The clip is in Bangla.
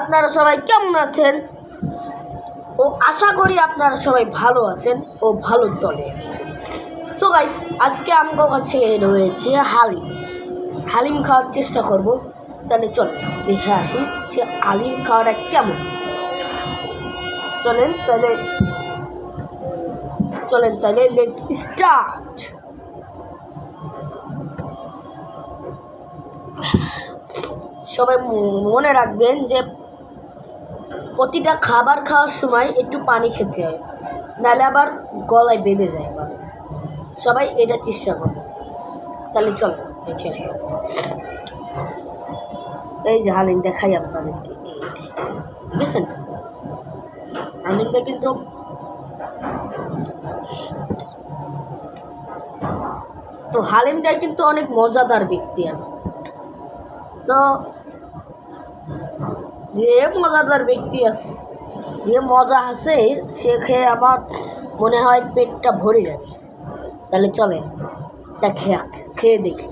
আপনারা সবাই কেমন আছেন? ও আশা করি আপনারা সবাই ভালো আছেন ও ভালো দলে আছেন। সো গাইস, আজকে আমার কাছে রয়েছে হালিম খাওয়ার চেষ্টা করব। তাহলে চল দেখে আসি সে হালিম খাওয়াটা কেমন। চলেন তাহলে লেটস স্টার্ট। সবাই মনে রাখবেন যে প্রতিটা খাবার খাওয়ার সময় একটু পানি খেতে হয়, নাহলে আবার গলায় বেঁধে যায়। সবাই এটা চেষ্টা করবে। তাহলে চলো দেখে আসি। এই যে হালিম দেখাই আপনাদেরকে, বুঝেছেন? হালিমটা কিন্তু হালিমটা কিন্তু অনেক মজাদার ব্যক্তি আছে। তো যে মজাদার ব্যক্তি আছে, যে মজা আছে, সে খেয়ে আমার মনে হয় পেটটা ভরে যাবে। তাহলে চলে এটা খেয়ে দেখি।